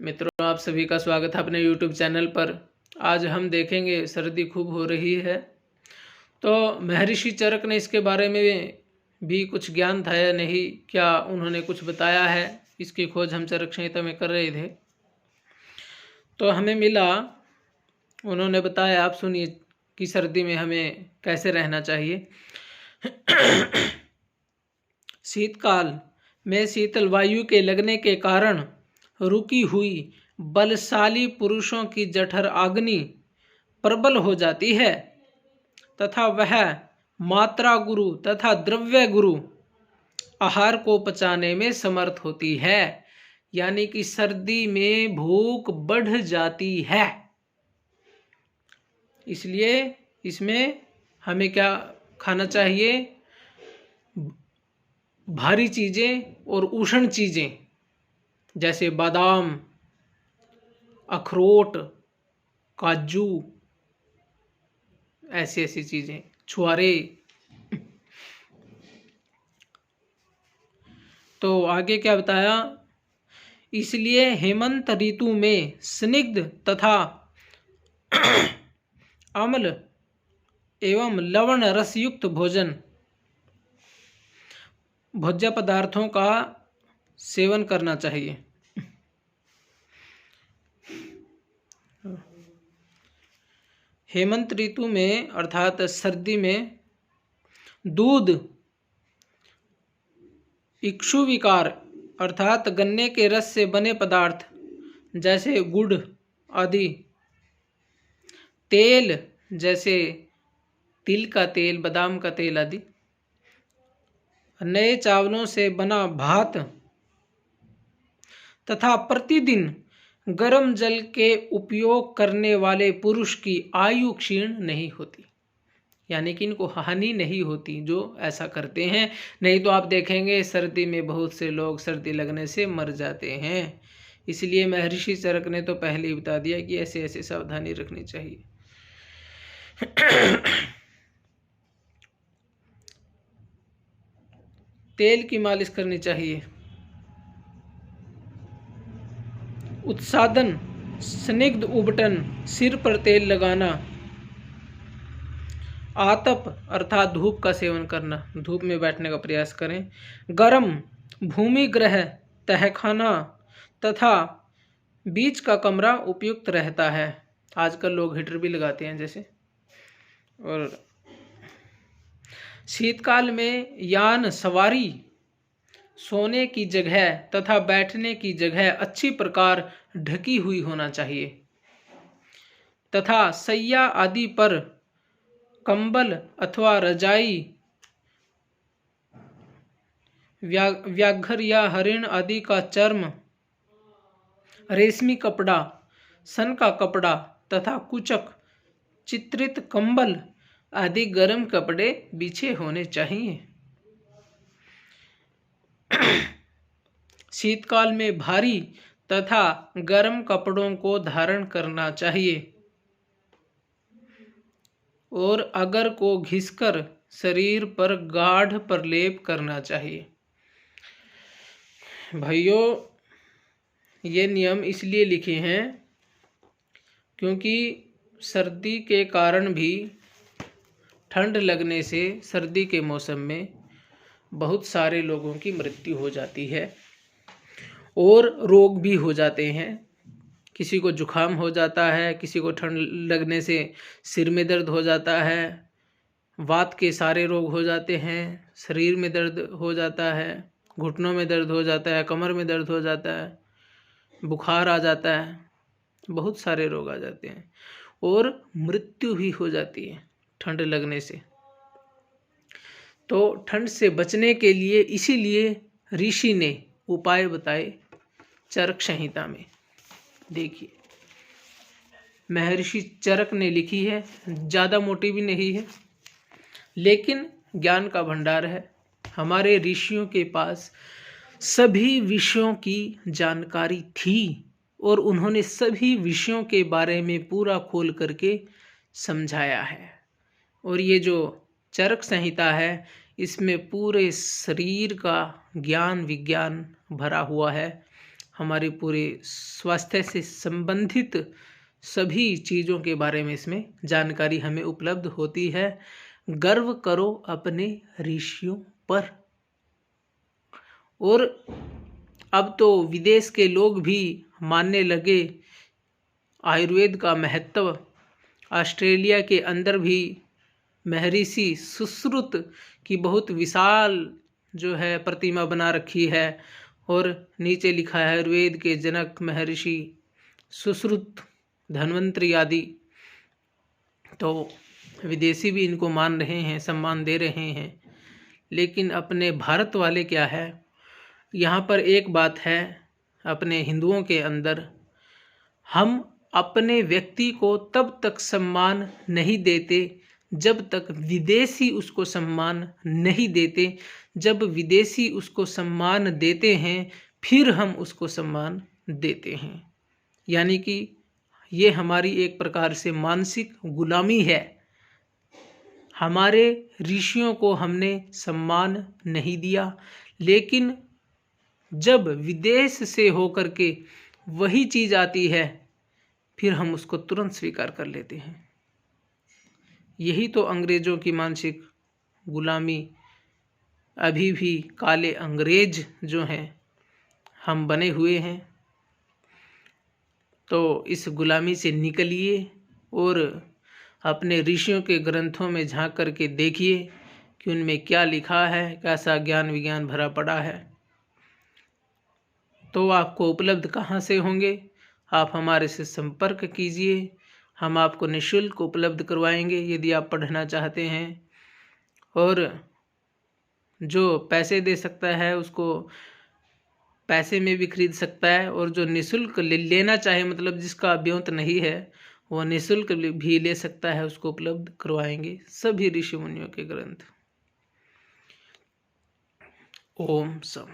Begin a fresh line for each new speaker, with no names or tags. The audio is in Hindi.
मित्रों, आप सभी का स्वागत है अपने YouTube चैनल पर। आज हम देखेंगे, सर्दी खूब हो रही है तो महर्षि चरक ने इसके बारे में भी कुछ ज्ञान था या नहीं, क्या उन्होंने कुछ बताया है, इसकी खोज हम चरक संहिता में कर रहे थे। तो हमें मिला, उन्होंने बताया, आप सुनिए कि सर्दी में हमें कैसे रहना चाहिए। शीतकाल में शीतल वायु के लगने के कारण रुकी हुई बलशाली पुरुषों की जठर अग्नि प्रबल हो जाती है तथा वह मात्रा गुरु तथा द्रव्य गुरु आहार को पचाने में समर्थ होती है। यानी कि सर्दी में भूख बढ़ जाती है, इसलिए इसमें हमें क्या खाना चाहिए? भारी चीज़ें और उष्ण चीज़ें जैसे बादाम, अखरोट, काजू, ऐसी ऐसी चीज़ें, छुआरे। तो आगे क्या बताया? इसलिए हेमंत ऋतु में स्निग्ध तथा अम्ल एवं लवण रसयुक्त भोज्य पदार्थों का सेवन करना चाहिए। हेमंत ऋतु में अर्थात सर्दी में दूध, इक्षुविकार अर्थात गन्ने के रस से बने पदार्थ जैसे गुड़ आदि, तेल जैसे तिल का तेल, बादाम का तेल आदि, नए चावलों से बना भात तथा प्रतिदिन गर्म जल के उपयोग करने वाले पुरुष की आयु क्षीण नहीं होती। यानी कि इनको हानि नहीं होती जो ऐसा करते हैं। नहीं तो आप देखेंगे सर्दी में बहुत से लोग सर्दी लगने से मर जाते हैं। इसलिए महर्षि चरक ने तो पहले ही बता दिया कि ऐसे ऐसे सावधानी रखनी चाहिए। तेल की मालिश करनी चाहिए। उत्सादन, स्निग्ध उबटन, सिर पर तेल लगाना, आतप अर्थात धूप का सेवन करना, धूप में बैठने का प्रयास करें, गर्म भूमि ग्रह, तहखाना तथा बीच का कमरा उपयुक्त रहता है। आजकल लोग हीटर भी लगाते हैं जैसे। और शीतकाल में यान सवारी, सोने की जगह तथा बैठने की जगह अच्छी प्रकार ढकी हुई होना चाहिए तथा सैया आदि पर कंबल अथवा रजाई, व्याघ्र या हरिण आदि का चर्म, रेशमी कपड़ा, सन का कपड़ा तथा कुचक, चित्रित कंबल आदि गर्म कपड़े बिछे होने चाहिए। शीतकाल में भारी तथा गर्म कपड़ों को धारण करना चाहिए और अगर को घिसकर शरीर पर गाढ़ प्रलेप करना चाहिए। भाइयों, ये नियम इसलिए लिखे हैं क्योंकि सर्दी के कारण भी, ठंड लगने से सर्दी के मौसम में बहुत सारे लोगों की मृत्यु हो जाती है और रोग भी हो जाते हैं। किसी को जुखाम हो जाता है, किसी को ठंड लगने से सिर में दर्द हो जाता है, वात के सारे रोग हो जाते हैं, शरीर में दर्द हो जाता है, घुटनों में दर्द हो जाता है, कमर में दर्द हो जाता है, बुखार आ जाता है, बहुत सारे रोग आ जाते हैं और मृत्यु भी हो जाती है ठंड लगने से। तो ठंड से बचने के लिए इसीलिए ऋषि ने उपाय बताए चरक संहिता में। देखिए, महर्षि चरक ने लिखी है, ज़्यादा मोटी भी नहीं है लेकिन ज्ञान का भंडार है। हमारे ऋषियों के पास सभी विषयों की जानकारी थी और उन्होंने सभी विषयों के बारे में पूरा खोल करके समझाया है। और ये जो चरक संहिता है, इसमें पूरे शरीर का ज्ञान विज्ञान भरा हुआ है। हमारी पूरे स्वास्थ्य से संबंधित सभी चीज़ों के बारे में इसमें जानकारी हमें उपलब्ध होती है। गर्व करो अपने ऋषियों पर। और अब तो विदेश के लोग भी मानने लगे आयुर्वेद का महत्व। ऑस्ट्रेलिया के अंदर भी महर्षि सुश्रुत की बहुत विशाल जो है प्रतिमा बना रखी है और नीचे लिखा है आयुर्वेद के जनक महर्षि सुश्रुत, धन्वंतरि आदि। तो विदेशी भी इनको मान रहे हैं, सम्मान दे रहे हैं। लेकिन अपने भारत वाले क्या है, यहाँ पर एक बात है अपने हिंदुओं के अंदर, हम अपने व्यक्ति को तब तक सम्मान नहीं देते जब तक विदेशी उसको सम्मान नहीं देते। जब विदेशी उसको सम्मान देते हैं फिर हम उसको सम्मान देते हैं। यानी कि ये हमारी एक प्रकार से मानसिक गुलामी है। हमारे ऋषियों को हमने सम्मान नहीं दिया, लेकिन जब विदेश से होकर के वही चीज़ आती है फिर हम उसको तुरंत स्वीकार कर लेते हैं। यही तो अंग्रेज़ों की मानसिक गुलामी, अभी भी काले अंग्रेज जो हैं हम बने हुए हैं। तो इस गुलामी से निकलिए और अपने ऋषियों के ग्रंथों में झांक करके देखिए कि उनमें क्या लिखा है, कैसा ज्ञान विज्ञान भरा पड़ा है। तो आपको उपलब्ध कहाँ से होंगे? आप हमारे से संपर्क कीजिए, हम आपको निःशुल्क उपलब्ध करवाएंगे यदि आप पढ़ना चाहते हैं। और जो पैसे दे सकता है उसको पैसे में भी खरीद सकता है, और जो निःशुल्क लेना चाहे, मतलब जिसका अभ्यंतर नहीं है, वो निःशुल्क भी ले सकता है, उसको उपलब्ध करवाएंगे सभी ऋषि मुनियों के ग्रंथ। ओम सम।